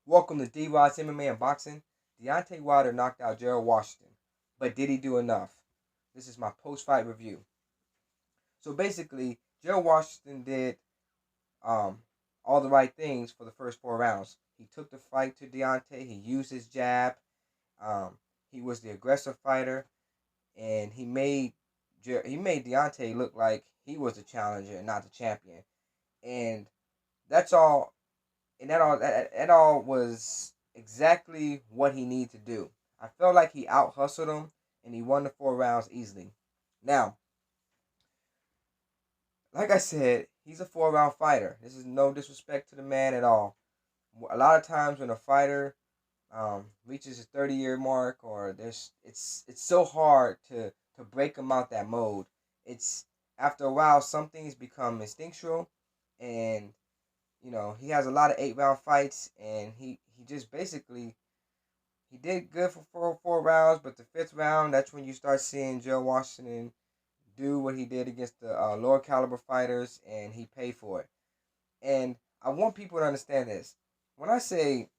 Welcome to DROD'S MMA and Boxing. Deontay Wilder knocked out Gerald Washington, but did he do enough? This is my post-fight review. So basically, Gerald Washington did all the right things for the first 4 rounds. He took the fight to Deontay. He used his jab. He was the aggressive fighter, and he made Deontay look like he was the challenger and not the champion. And that's all. And that all was exactly what he needed to do. I felt like he out hustled him, and he won the 4 rounds easily. Now, like I said, he's a 4 round fighter. This is no disrespect to the man at all. A lot of times when a fighter reaches a 30-year mark, or it's so hard to break him out that mode. It's after a while some things become instinctual, and he has a lot of 8 round fights, and he just basically he did good for four rounds, but the fifth round, that's when you start seeing Joe Washington do what he did against the lower caliber fighters, and he paid for it. And I want people to understand this. When I say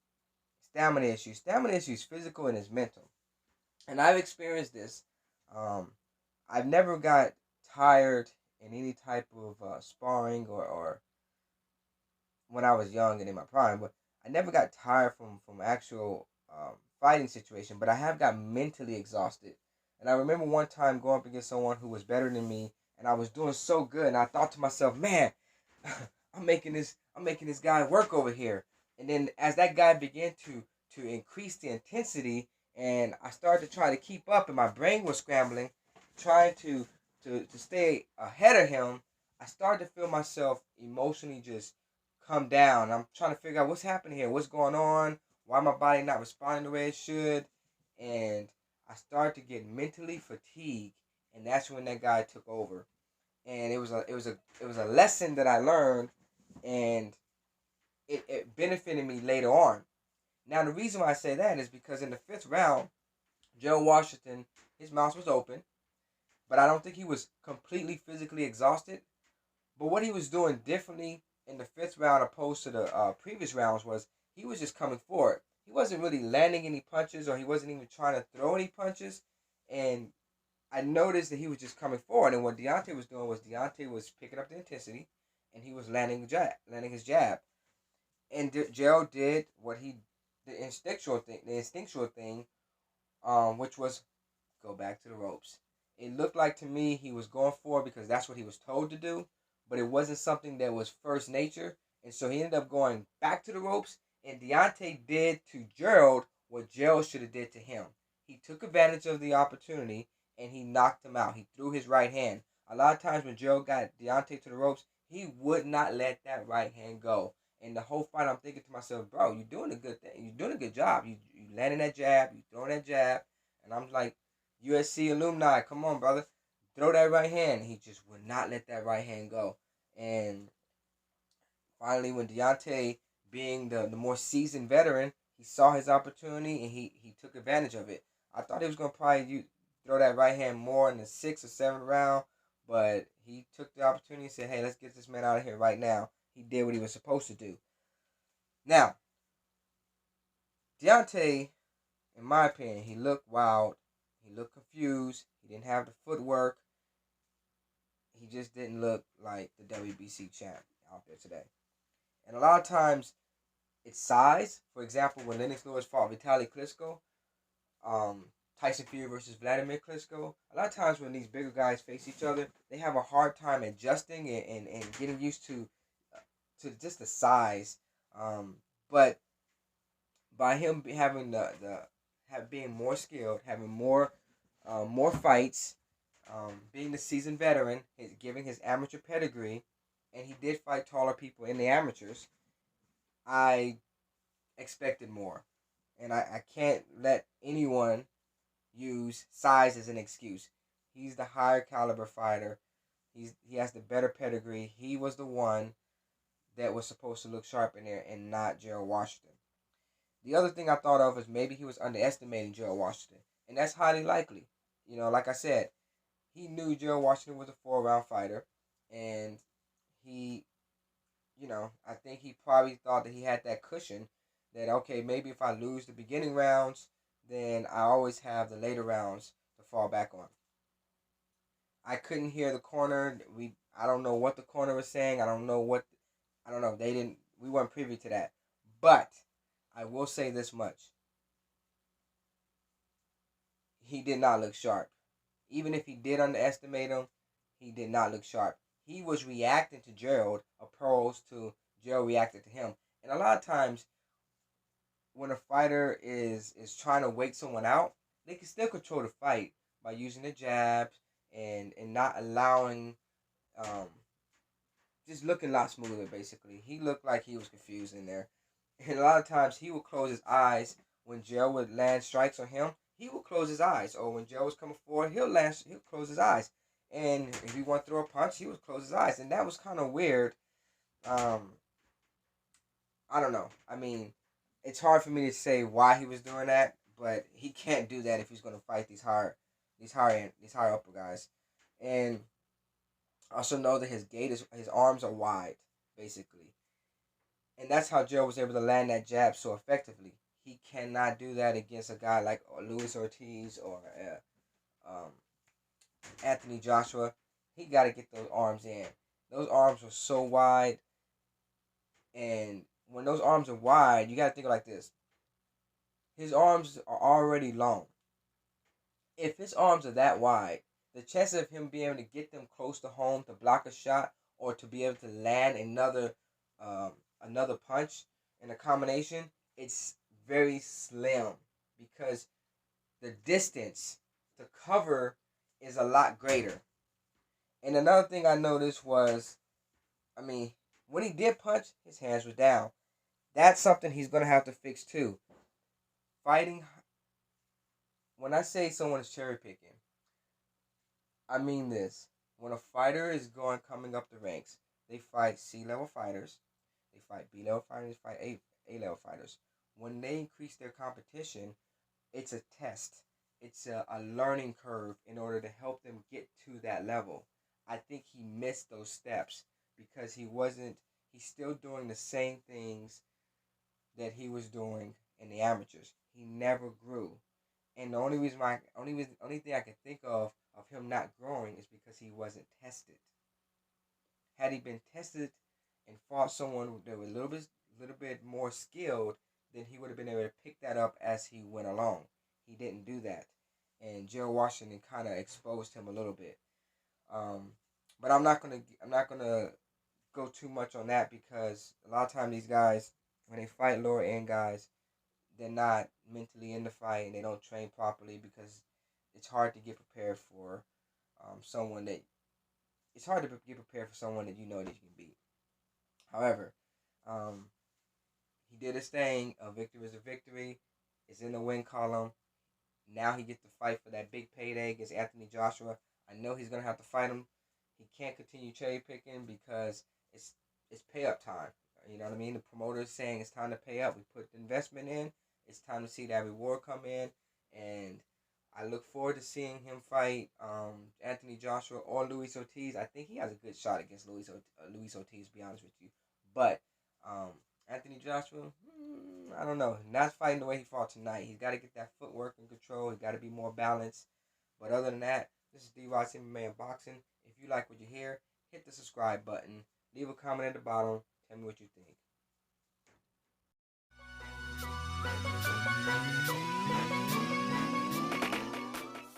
stamina issues physical and it's mental. And I've experienced this. Um, I've never got tired in any type of sparring or when I was young and in my prime, but I never got tired from actual fighting situation. But I have got mentally exhausted. And I remember one time going up against someone who was better than me, and I was doing so good, and I thought to myself, man, I'm making this guy work over here. And then as that guy began to increase the intensity, and I started to try to keep up, and my brain was scrambling, trying to stay ahead of him. I started to feel myself emotionally just come down. I'm trying to figure out what's happening here, what's going on, why my body not responding the way it should, and I started to get mentally fatigued, and that's when that guy took over. And it was a lesson that I learned, and it benefited me later on. Now the reason why I say that is because in the fifth round, Joe Washington, his mouth was open, but I don't think he was completely physically exhausted. But what he was doing differently in the fifth round opposed to the previous rounds was he was just coming forward. He wasn't really landing any punches, or he wasn't even trying to throw any punches. And I noticed that he was just coming forward. And what Deontay was doing was Deontay was picking up the intensity, and he was landing his jab. And Gerald did what the instinctual thing, which was go back to the ropes. It looked like to me he was going for it because that's what he was told to do, but it wasn't something that was first nature, and so he ended up going back to the ropes. And Deontay did to Gerald what Gerald should have did to him. He took advantage of the opportunity and he knocked him out. He threw his right hand. A lot of times when Gerald got Deontay to the ropes, he would not let that right hand go. And the whole fight, I'm thinking to myself, bro, you're doing a good thing. You're doing a good job. You landing that jab. You throwing that jab. And I'm like, USC alumni, come on, brother. Throw that right hand. He just would not let that right hand go. And finally, when Deontay, being the more seasoned veteran, he saw his opportunity and he took advantage of it. I thought he was going to probably throw that right hand more in the 6th or 7th round, but he took the opportunity and said, hey, let's get this man out of here right now. He did what he was supposed to do. Now, Deontay, in my opinion, he looked wild. He looked confused. He didn't have the footwork. He just didn't look like the WBC champ out there today. And a lot of times, it's size. For example, when Lennox Lewis fought Vitaly Klitschko, Tyson Fury versus Vladimir Klitschko, a lot of times when these bigger guys face each other, they have a hard time adjusting and getting used to just the size. But by him having being more skilled, having more fights, being the seasoned veteran, giving his amateur pedigree, and he did fight taller people in the amateurs, I expected more. And I can't let anyone use size as an excuse. He's the higher caliber fighter. He has the better pedigree. He was the one that was supposed to look sharp in there, and not Gerald Washington. The other thing I thought of is maybe he was underestimating Gerald Washington, and that's highly likely. Like I said, he knew Gerald Washington was a 4 round fighter, and he I think he probably thought that he had that cushion that, okay, maybe if I lose the beginning rounds, then I always have the later rounds to fall back on. I couldn't hear the corner. I don't know what the corner was saying. I don't know. We weren't privy to that. But I will say this much. He did not look sharp. Even if he did underestimate him, he did not look sharp. He was reacting to Gerald opposed to Gerald reacted to him. And a lot of times when a fighter is trying to wake someone out, they can still control the fight by using the jabs and not allowing um, just looking a lot smoother. Basically, he looked like he was confused in there, and a lot of times he would close his eyes when Gerald would land strikes on him. He would close his eyes, or when Gerald was coming forward, he'll close his eyes, and if he wanted to throw a punch, he would close his eyes, and that was kind of weird. Um, I don't know. I mean, it's hard for me to say why he was doing that, but he can't do that if he's going to fight these higher upper guys, and also know that his arms are wide, basically, and that's how Joe was able to land that jab so effectively. He cannot do that against a guy like Luis Ortiz or Anthony Joshua. He got to get those arms in. Those arms were so wide, and when those arms are wide, you got to think like this. His arms are already long. If his arms are that wide, the chances of him being able to get them close to home to block a shot or to be able to land another punch in a combination, it's very slim because the distance to cover is a lot greater. And another thing I noticed was, I mean, when he did punch, his hands were down. That's something he's going to have to fix too. Fighting, when I say someone is cherry picking, I mean this. When a fighter is coming up the ranks, they fight C-level fighters, they fight B-level fighters, they fight A-level fighters. When they increase their competition, it's a test. It's a learning curve in order to help them get to that level. I think he missed those steps because he's still doing the same things that he was doing in the amateurs. He never grew. And the only thing I can think of him not growing is because he wasn't tested. Had he been tested and fought someone that was little bit more skilled, then he would have been able to pick that up as he went along. He didn't do that, and Gerald Washington kind of exposed him a little bit. Um, but I'm not gonna go too much on that because a lot of times these guys, when they fight lower end guys, they're not mentally in the fight and they don't train properly because it's hard to get prepared for someone that it's hard to get prepared for someone that you know that you can beat. However, um, he did his thing. A victory is a victory. It's in the win column. Now he gets to fight for that big payday against Anthony Joshua. I know he's gonna have to fight him. He can't continue cherry picking because it's pay up time. You know what I mean? The promoter is saying it's time to pay up. We put the investment in. It's time to see that reward come in, and I look forward to seeing him fight Anthony Joshua or Luis Ortiz. I think he has a good shot against Luis Ortiz, to be honest with you. But um, Anthony Joshua, I don't know. Not fighting the way he fought tonight. He's got to get that footwork in control. He's got to be more balanced. But other than that, this is DROD'S MMA and Boxing. If you like what you hear, hit the subscribe button. Leave a comment at the bottom. Tell me what you think.